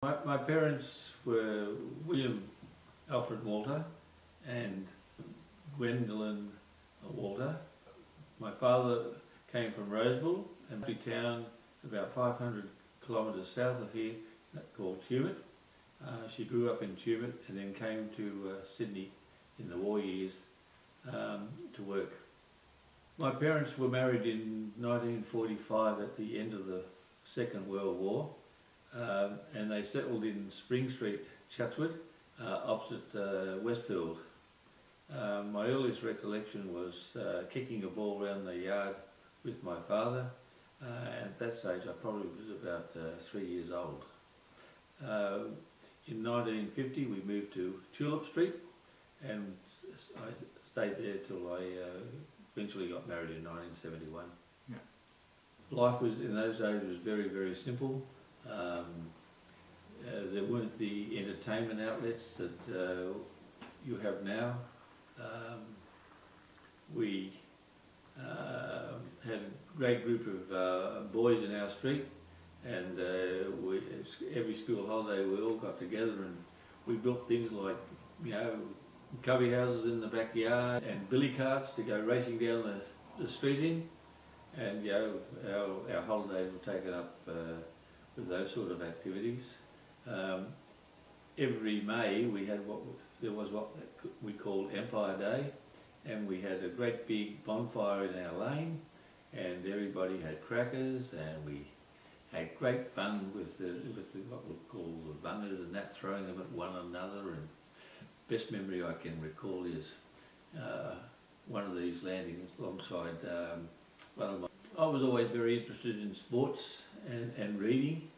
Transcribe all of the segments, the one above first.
My parents were William Alfred Walter and Gwendolyn Walter. My father came from Roseville, a big town about 500 kilometres south of here called Tumut. She grew up in Tumut and then came to Sydney in the war years to work. My parents were married in 1945 at the end of the Second World War, and they settled in Spring Street, Chatswood, opposite Westfield. My earliest recollection was kicking a ball around the yard with my father. At that stage I probably was about 3 years old. In 1950 we moved to Tulip Street, and I stayed there till I eventually got married in 1971. Yeah. Life was, in those days, was very, very simple. There weren't the entertainment outlets that you have now. We had a great group of boys in our street, and every school holiday we all got together and we built things like, cubby houses in the backyard and billy carts to go racing down the street in, and our holidays were taken up with those sort of activities. Every May we had what we called Empire Day, and we had a great big bonfire in our lane, and everybody had crackers, and we had great fun with what we call the bungers and that, throwing them at one another. And best memory I can recall is one of these landing alongside one of my. I was always very interested in sports and reading.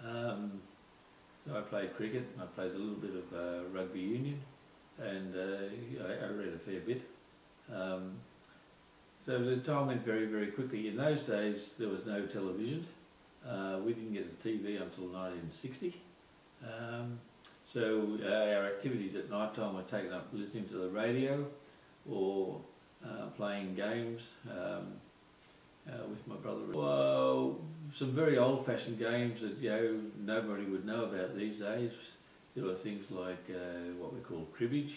So I played cricket, I played a little bit of rugby union, and I read a fair bit. So the time went very, very quickly. In those days there was no television. We didn't get a TV until 1960. So our activities at night time were taken up listening to the radio or playing games with my brother. Well, some very old-fashioned games that nobody would know about these days. There were things like what we call cribbage,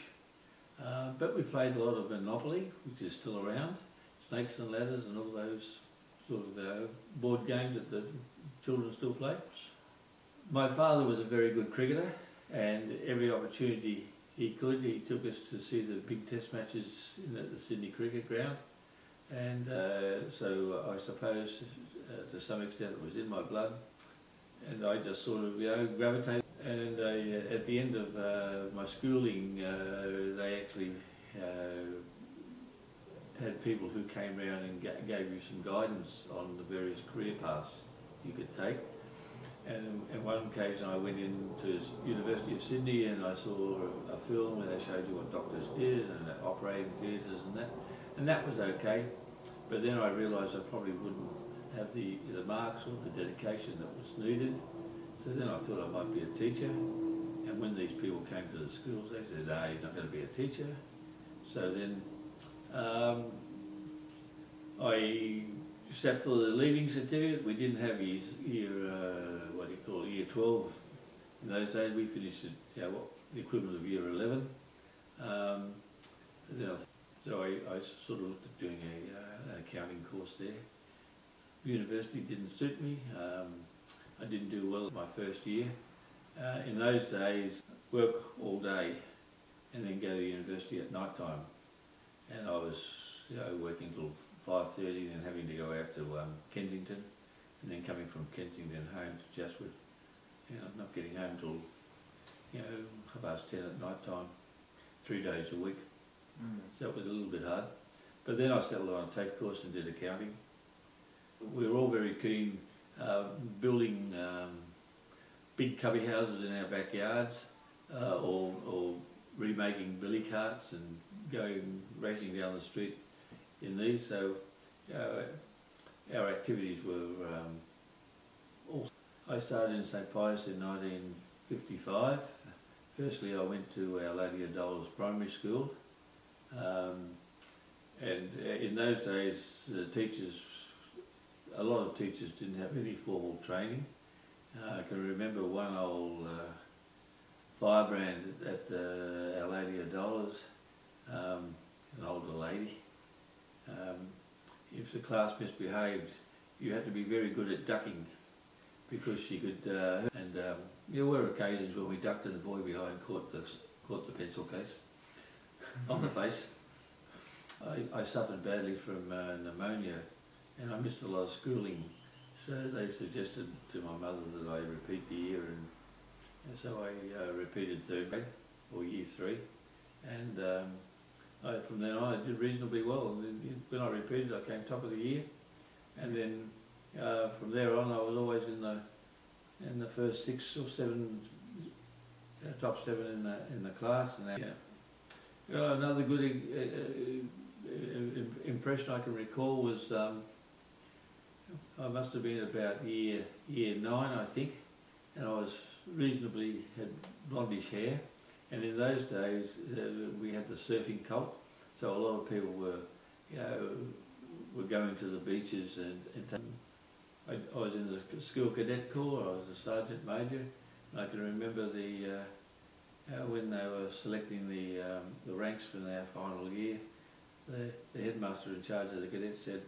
but we played a lot of Monopoly, which is still around, Snakes and Ladders and all those sort of board games that the children still play. My father was a very good cricketer, and every opportunity he could, he took us to see the big test matches at the Sydney Cricket Ground. And so I suppose to some extent it was in my blood, and I just sort of gravitated. And at the end of my schooling, they actually had people who came around and gave you some guidance on the various career paths you could take. And on one occasion I went into University of Sydney and I saw a film where they showed you what doctors did and operating theatres and that was okay. But then I realised I probably wouldn't have the marks or the dedication that was needed. So then I thought I might be a teacher. And when these people came to the schools, they said, "No, you're not going to be a teacher." So then I sat for the leaving certificate. We didn't have year 12. In those days we finished at the equivalent of year 11. So I sort of looked at doing an accounting course there. University didn't suit me. I didn't do well my first year. In those days, work all day and then go to university at night time. And I was working till 5:30 and having to go out to Kensington, and then coming from Kensington home to Chatswood. Not getting home till 10:30 at night time, 3 days a week. So it was a little bit hard. But then I settled on a TAFE course and did accounting. We were all very keen building big cubby houses in our backyards or remaking billy carts and going racing down the street in these. So our activities were all. I started in St Pius in 1955. Firstly I went to Our Lady of Dole's primary school. And in those days, a lot of teachers didn't have any formal training. I can remember one old firebrand at Our Lady of Dollars, an older lady. If the class misbehaved, you had to be very good at ducking, because she could, there were occasions when we ducked and the boy behind caught the pencil case on the face. I suffered badly from pneumonia, and I missed a lot of schooling, so they suggested to my mother that I repeat the year, and so I repeated third grade, or year 3, and from then on I did reasonably well. And then when I repeated, I came top of the year, and then from there on I was always in the first 6 or 7, top 7 in the class. And another good impression I can recall was I must have been about year 9, I think, and I was had blondish hair, and in those days we had the surfing cult, so a lot of people were going to the beaches, and I was in the school cadet corps. I was a sergeant major, and I can remember when they were selecting the ranks for our final year, the headmaster in charge of the cadets said,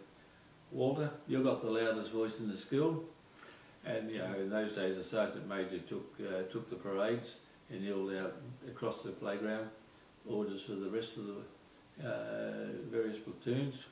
"Walter, you've got the loudest voice in the school." And in those days the sergeant major took the parades and yelled out across the playground orders for the rest of the various platoons.